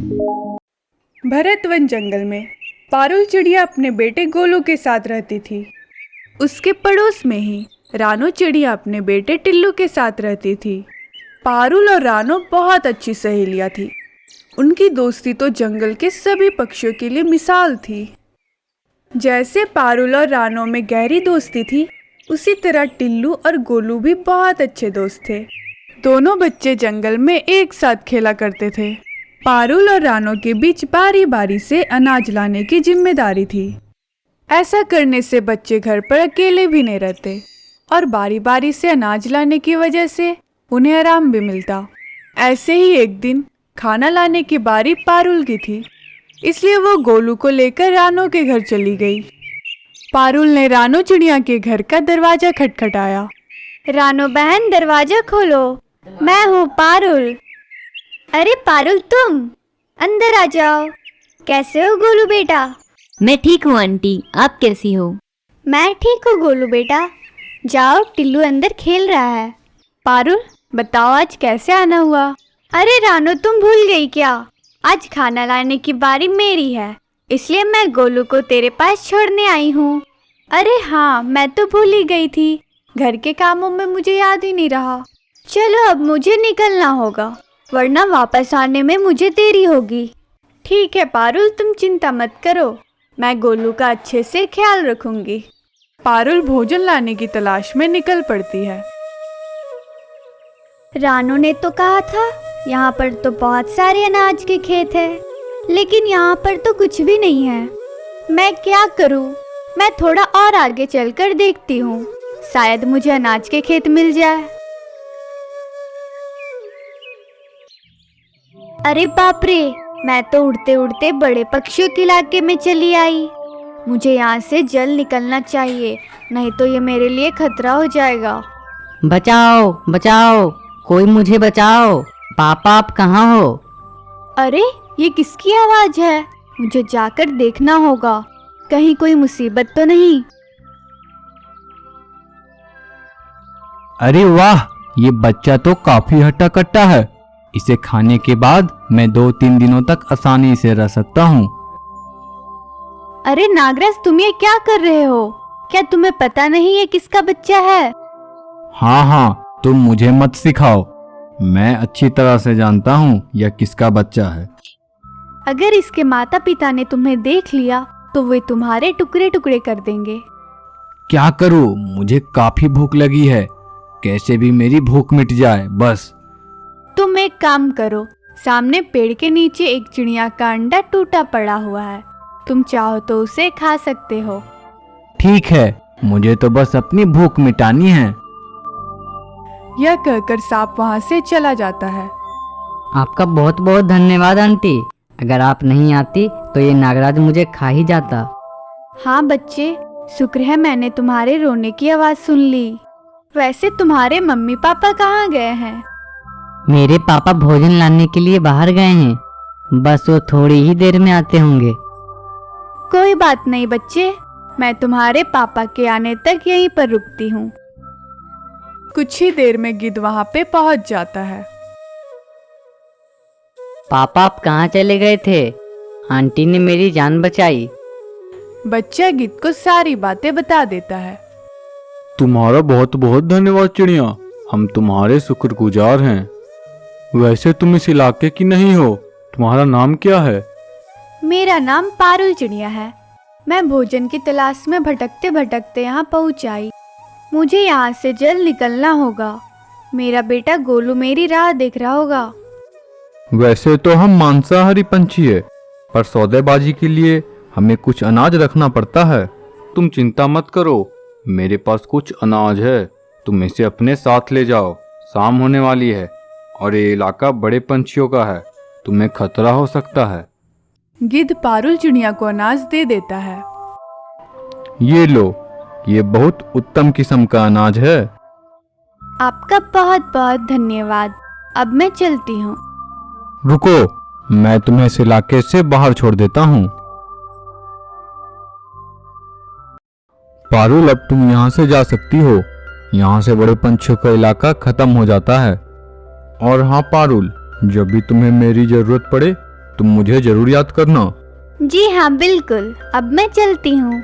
भरतवन जंगल में पारुल चिड़िया अपने बेटे गोलू के साथ रहती थी। उसके पड़ोस में ही रानो चिड़िया अपने बेटे टिल्लू के साथ रहती थी। पारुल और रानो बहुत अच्छी सहेलियां थी। उनकी दोस्ती तो जंगल के सभी पक्षियों के लिए मिसाल थी। जैसे पारुल और रानो में गहरी दोस्ती थी, उसी तरह टिल्लू और गोलू भी बहुत अच्छे दोस्त थे। दोनों बच्चे जंगल में एक साथ खेला करते थे। पारुल और रानो के बीच बारी बारी से अनाज लाने की जिम्मेदारी थी। ऐसा करने से बच्चे घर पर अकेले भी नहीं रहते और बारी बारी से अनाज लाने की वजह से उन्हें आराम भी मिलता। ऐसे ही एक दिन खाना लाने की बारी पारुल की थी, इसलिए वो गोलू को लेकर रानो के घर चली गई। पारुल ने रानो चिड़िया के घर का दरवाजा खटखटाया। रानो बहन, दरवाजा खोलो, मैं हूँ पारुल। अरे पारुल, तुम अंदर आ जाओ। कैसे हो गोलू बेटा? मैं ठीक हूँ आंटी, आप कैसी हो? मैं ठीक हूँ गोलू बेटा। जाओ, टिल्लू अंदर खेल रहा है। पारुल, बताओ आज कैसे आना हुआ? अरे रानो, तुम भूल गई क्या? आज खाना लाने की बारी मेरी है, इसलिए मैं गोलू को तेरे पास छोड़ने आई हूँ। अरे हाँ, मैं तो भूल ही गई थी। घर के कामों में मुझे याद ही नहीं रहा। चलो अब मुझे निकलना होगा, वरना वापस आने में मुझे देरी होगी। ठीक है पारुल, तुम चिंता मत करो, मैं गोलू का अच्छे से ख्याल रखूंगी। पारुल भोजन लाने की तलाश में निकल पड़ती है। रानो ने तो कहा था यहाँ पर तो बहुत सारे अनाज के खेत है, लेकिन यहाँ पर तो कुछ भी नहीं है। मैं क्या करूँ? मैं थोड़ा और आगे चलकर देखती हूँ, शायद मुझे अनाज के खेत मिल जाए। अरे बाप रे, मैं तो उड़ते उड़ते बड़े पक्षियों के इलाके में चली आई। मुझे यहाँ से जल्द निकलना चाहिए, नहीं तो ये मेरे लिए खतरा हो जाएगा। बचाओ बचाओ, कोई मुझे बचाओ। पापा, आप कहाँ हो? अरे ये किसकी आवाज है? मुझे जाकर देखना होगा, कहीं कोई मुसीबत तो नहीं। अरे वाह, ये बच्चा तो काफी हट्टा कट्टा है। इसे खाने के बाद मैं 2-3 दिनों तक आसानी से रह सकता हूँ। अरे नागराज, तुम ये क्या कर रहे हो? क्या तुम्हें पता नहीं ये किसका बच्चा है? हाँ हाँ, तुम मुझे मत सिखाओ, मैं अच्छी तरह से जानता हूँ यह किसका बच्चा है। अगर इसके माता पिता ने तुम्हें देख लिया तो वे तुम्हारे टुकड़े टुकड़े कर देंगे। क्या करूँ, मुझे काफी भूख लगी है। कैसे भी मेरी भूख मिट जाए बस। तुम एक काम करो, सामने पेड़ के नीचे एक चिड़िया का अंडा टूटा पड़ा हुआ है, तुम चाहो तो उसे खा सकते हो। ठीक है, मुझे तो बस अपनी भूख मिटानी है। यह कहकर सांप वहाँ से चला जाता है। आपका बहुत बहुत धन्यवाद आंटी, अगर आप नहीं आती तो ये नागराज मुझे खा ही जाता। हाँ बच्चे, शुक्र है मैंने तुम्हारे रोने की आवाज़ सुन ली। वैसे तुम्हारे मम्मी पापा कहाँ गए हैं? मेरे पापा भोजन लाने के लिए बाहर गए हैं, बस वो थोड़ी ही देर में आते होंगे। कोई बात नहीं बच्चे, मैं तुम्हारे पापा के आने तक यहीं पर रुकती हूँ। कुछ ही देर में गिद्ध वहाँ पे पहुँच जाता है। पापा, आप कहाँ चले गए थे? आंटी ने मेरी जान बचाई। बच्चा गिद्ध को सारी बातें बता देता है। तुम्हारा बहुत बहुत धन्यवाद चिड़िया, हम तुम्हारे शुक्रगुजार हैं। वैसे तुम इस इलाके की नहीं हो, तुम्हारा नाम क्या है? मेरा नाम पारुल चिड़िया है। मैं भोजन की तलाश में भटकते भटकते यहाँ पहुँच आई। मुझे यहाँ से जल्द निकलना होगा। मेरा बेटा गोलू मेरी राह देख रहा होगा। वैसे तो हम मांसाहारी पंछी है, पर सौदेबाजी के लिए हमें कुछ अनाज रखना पड़ता है। तुम चिंता मत करो, मेरे पास कुछ अनाज है, तुम इसे अपने साथ ले जाओ। शाम होने वाली है और ये इलाका बड़े पंछियों का है, तुम्हें खतरा हो सकता है। गिद्ध पारुल चिड़िया को अनाज दे देता है। ये लो, ये बहुत उत्तम किस्म का अनाज है। आपका बहुत बहुत धन्यवाद, अब मैं चलती हूँ। रुको, मैं तुम्हें इस इलाके से बाहर छोड़ देता हूँ। पारुल, अब तुम यहाँ से जा सकती हो, यहाँ से बड़े पंछियों का इलाका खत्म हो जाता है। और हाँ पारुल, जब भी तुम्हें मेरी जरूरत पड़े तुम मुझे जरूर याद करना। जी हाँ बिल्कुल, अब मैं चलती हूँ।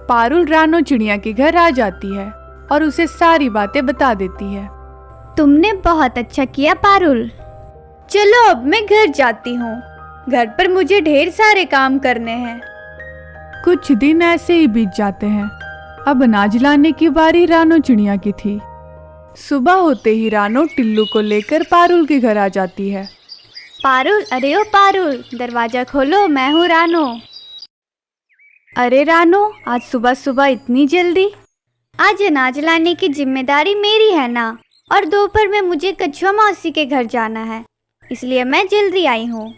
पारुल रानो चिड़िया के घर आ जाती है और उसे सारी बातें बता देती है। तुमने बहुत अच्छा किया पारुल। चलो अब मैं घर जाती हूँ, घर पर मुझे ढेर सारे काम करने हैं। कुछ दिन ऐसे ही बीत जाते हैं। अब अनाज लाने की बारी रानो चिड़िया की थी। सुबह होते ही रानो टिल्लू को लेकर पारुल के घर आ जाती है। पारुल, अरे ओ पारुल, दरवाजा खोलो, मैं हूँ रानो। अरे रानो, आज सुबह सुबह इतनी जल्दी? आज अनाज लाने की जिम्मेदारी मेरी है ना, और दोपहर में मुझे कछुआ मौसी के घर जाना है, इसलिए मैं जल्दी आई हूँ।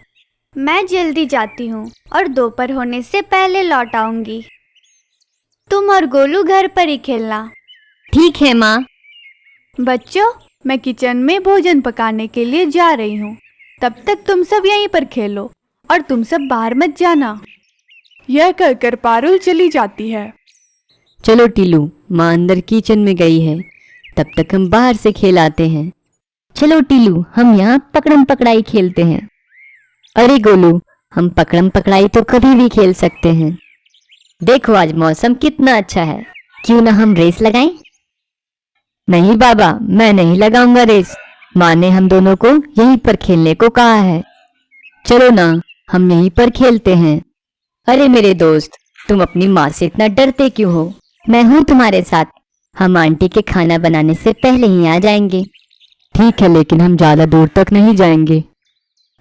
मैं जल्दी जाती हूँ और दोपहर होने से पहले लौट आऊंगी। तुम और गोलू घर पर ही खेलना। ठीक है माँ। बच्चों, मैं किचन में भोजन पकाने के लिए जा रही हूँ। तब तक तुम सब यहीं पर खेलो और तुम सब बाहर मत जाना। यह कहकर पारुल चली जाती है। चलो टीलू, माँ अंदर किचन में गई है, तब तक हम बाहर से खेल आते हैं। चलो टीलू, हम यहाँ पकड़म पकड़ाई खेलते हैं। अरे गोलू, हम पकड़म पकड़ाई तो कभी भी खेल सकते हैं। देखो आज मौसम कितना अच्छा है, क्यों ना हम रेस लगाएं? नहीं बाबा, मैं नहीं लगाऊंगा रेस। माँ ने हम दोनों को यहीं पर खेलने को कहा है। चलो ना, हम यहीं पर खेलते हैं। अरे मेरे दोस्त, तुम अपनी माँ से इतना डरते क्यों हो? मैं हूँ तुम्हारे साथ। हम आंटी के खाना बनाने से पहले ही आ जाएंगे। ठीक है, लेकिन हम ज्यादा दूर तक नहीं जाएंगे।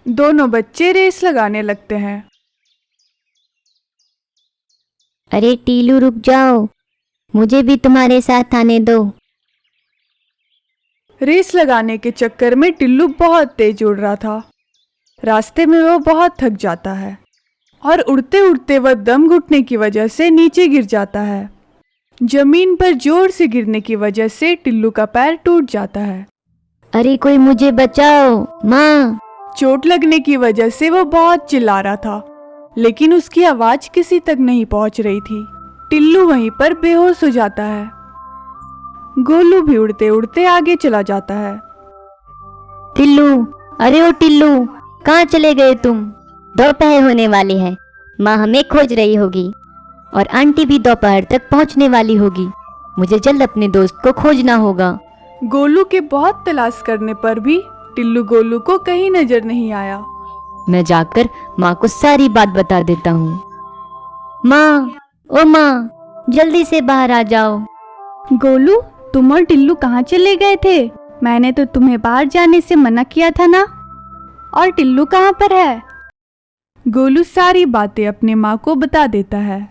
दोनों बच्चे रेस लगाने लगते हैं। अरे टीलू रुक जाओ, मुझे भी तुम्हारे साथ आने दो। रेस लगाने के चक्कर में टिल्लू बहुत तेज उड़ रहा था। रास्ते में वो बहुत थक जाता है और उड़ते उड़ते वह दम घुटने की वजह से नीचे गिर जाता है। जमीन पर जोर से गिरने की वजह से टिल्लू का पैर टूट जाता है। अरे कोई मुझे बचाओ, माँ। चोट लगने की वजह से वो बहुत चिल्ला रहा था, लेकिन उसकी आवाज किसी तक नहीं पहुंच रही थी। टिल्लू वहीं पर बेहोश हो जाता है। गोलू भी उड़ते उड़ते आगे चला जाता है। टिल्लू, अरे ओ टिल्लू, कहाँ चले गए तुम? दोपहर होने वाली है, माँ हमें खोज रही होगी और आंटी भी दोपहर तक पहुँचने वाली होगी। मुझे जल्द अपने दोस्त को खोजना होगा। गोलू के बहुत तलाश करने पर भी टिल्लू गोलू को कहीं नजर नहीं आया। मैं जाकर माँ को सारी बात बता देता हूँ। माँ, ओ माँ, जल्दी से बाहर आ जाओ। गोलू, तुम और टिल्लू कहाँ चले गए थे? मैंने तो तुम्हें बाहर जाने से मना किया था ना। और टिल्लू कहाँ पर है? गोलू सारी बातें अपने माँ को बता देता है।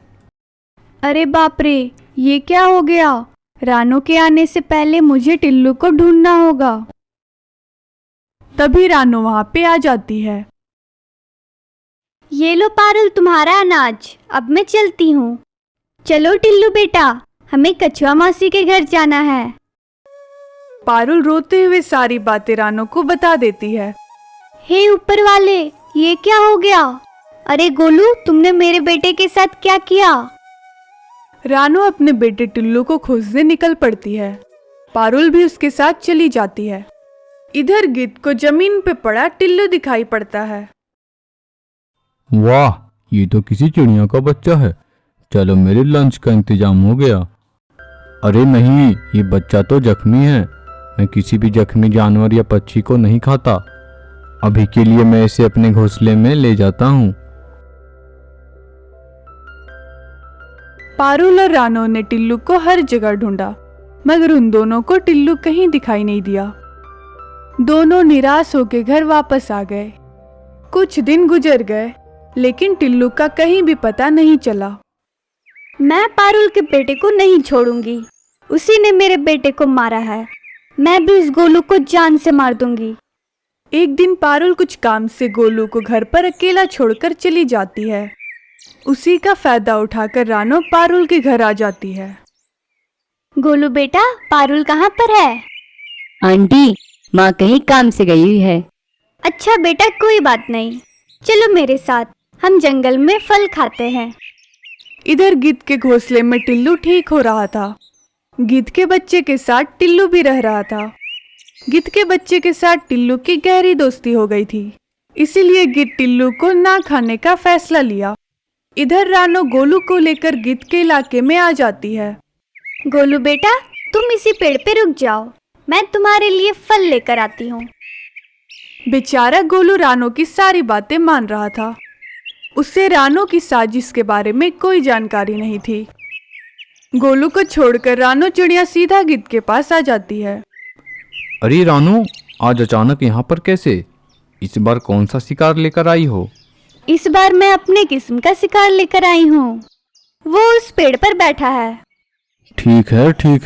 अरे बाप रे, ये क्या हो गया? रानो के आने से पहले मुझे टिल्लू को ढूंढना होगा। तभी रानो वहां पे आ जाती है। ये लो पारुल, तुम्हारा अनाज। अब मैं चलती हूँ। चलो टिल्लू बेटा, हमें कछुआ मौसी के घर जाना है। पारुल रोते हुए सारी बातें रानो को बता देती है। हे ऊपर वाले, ये क्या हो गया? अरे गोलू, तुमने मेरे बेटे के साथ क्या किया? रानो अपने बेटे टिल्लू को खोजने निकल पड़ती है। पारुल भी उसके साथ चली जाती है। इधर गिद्ध को जमीन पे पड़ा टिल्लू दिखाई पड़ता है। वाह, ये तो किसी चिड़िया का बच्चा है। चलो, मेरे लंच का इंतजाम हो गया। अरे नहीं, ये बच्चा तो जख्मी है। मैं किसी भी जख्मी जानवर या पक्षी को नहीं खाता। अभी के लिए मैं इसे अपने घोंसले में ले जाता हूँ। पारुल और रानो ने टिल्लू को हर जगह ढूंढा, मगर उन दोनों को टिल्लू कहीं दिखाई नहीं दिया। दोनों निराश होकर घर वापस आ गए। कुछ दिन गुजर गए, लेकिन टिल्लू का कहीं भी पता नहीं चला। मैं पारुल के बेटे को नहीं छोड़ूंगी। उसी ने मेरे बेटे को मारा है। मैं भी उस गोलू को जान से मार दूंगी। एक दिन पारुल कुछ काम से गोलू को घर पर अकेला छोड़कर चली जाती है। उसी का फायदा उठाकर रानो पारुल के घर आ जाती है। गोलू बेटा, पारुल कहाँ पर है? आंटी, माँ कहीं काम से गई हुई है। अच्छा बेटा, कोई बात नहीं, चलो मेरे साथ, हम जंगल में फल खाते हैं। इधर गिद्ध के घोंसले में टिल्लू ठीक हो रहा था। गिद्ध के बच्चे के साथ टिल्लू भी रह रहा था। गिद्ध के बच्चे के साथ टिल्लू की गहरी दोस्ती हो गई थी, इसीलिए गिद्ध टिल्लू को ना खाने का फैसला लिया। इधर रानो गोलू को लेकर गिद्ध के इलाके में आ जाती है। गोलू बेटा, तुम इसी पेड़ पे रुक जाओ, मैं तुम्हारे लिए फल लेकर आती हूँ। बेचारा गोलू रानो की सारी बातें मान रहा था। उसे रानो की साजिश के बारे में कोई जानकारी नहीं थी। गोलू को छोड़कर रानो चिड़िया सीधा गिद्ध के पास आ जाती है। अरे रानो, आज अचानक यहाँ पर कैसे? इस बार कौन सा शिकार लेकर आई हो? इस बार मैं अपने किस्म का शिकार लेकर आई हूँ। वो उस पेड़ पर बैठा है। ठीक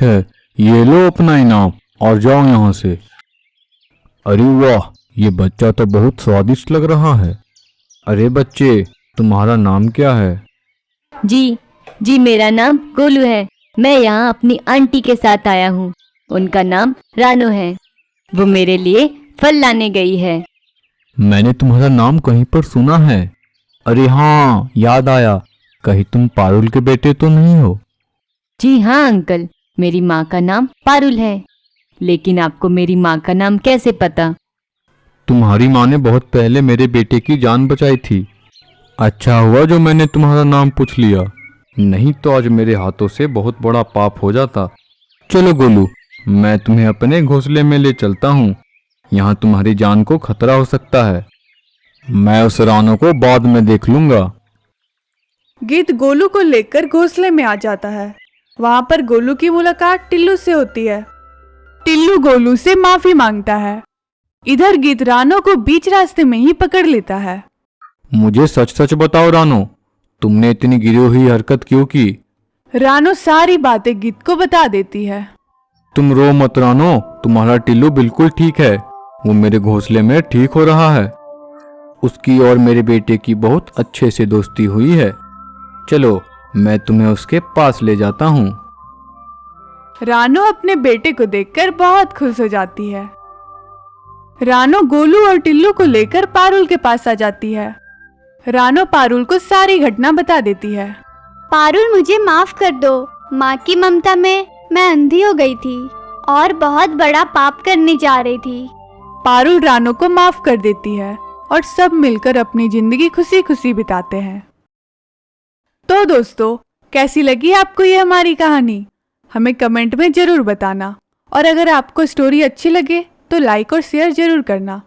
है, ये लो अपना इनाम और जाओ यहाँ से। अरे वाह, ये बच्चा तो बहुत स्वादिष्ट लग रहा है। अरे बच्चे, तुम्हारा नाम क्या है? जी मेरा नाम गोलू है। मैं यहाँ अपनी आंटी के साथ आया हूँ। उनका नाम रानो है। वो मेरे लिए फल लाने गई है। मैंने तुम्हारा नाम कहीं पर सुना है। अरे हाँ, याद आया, कहीं तुम पारुल के बेटे तो नहीं हो? जी हाँ अंकल, मेरी माँ का नाम पारुल है। लेकिन आपको मेरी माँ का नाम कैसे पता? तुम्हारी माँ ने बहुत पहले मेरे बेटे की जान बचाई थी। अच्छा हुआ जो मैंने तुम्हारा नाम पूछ लिया, नहीं तो आज मेरे हाथों से बहुत बड़ा पाप हो जाता। चलो गोलू, मैं तुम्हें अपने घोंसले में ले चलता हूँ। यहाँ तुम्हारी जान को खतरा हो सकता है। मैं उस रानो को बाद में देख लूंगा। गिद्ध गोलू को लेकर घोंसले में आ जाता है। वहां पर गोलू की मुलाकात टिल्लू से होती है। टिल्लू गोलू से माफी मांगता है। इधर गिद्ध रानो को बीच रास्ते में ही पकड़ लेता है। मुझे सच सच बताओ रानो, तुमने इतनी गिरी हुई हरकत क्यों की? रानो सारी बातें गिद्ध को बता देती है। तुम रो मत रानो, तुम्हारा टिल्लू बिल्कुल ठीक है। वो मेरे घोंसले में ठीक हो रहा है। उसकी और मेरे बेटे की बहुत अच्छे से दोस्ती हुई है। चलो, मैं तुम्हें उसके पास ले जाता हूँ। रानो अपने बेटे को देखकर बहुत खुश हो जाती है। रानो गोलू और टिल्लू को लेकर पारुल के पास आ जाती है। रानो पारुल को सारी घटना बता देती है। पारुल, मुझे माफ कर दो। माँ की ममता में मैं अंधी हो गई थी और बहुत बड़ा पाप करने जा रही थी। पारुल रानो को माफ कर देती है और सब मिलकर अपनी जिंदगी खुशी खुशी बिताते हैं। तो दोस्तों, कैसी लगी आपको ये हमारी कहानी? हमें कमेंट में जरूर बताना। और अगर आपको स्टोरी अच्छी लगे तो लाइक और शेयर जरूर करना।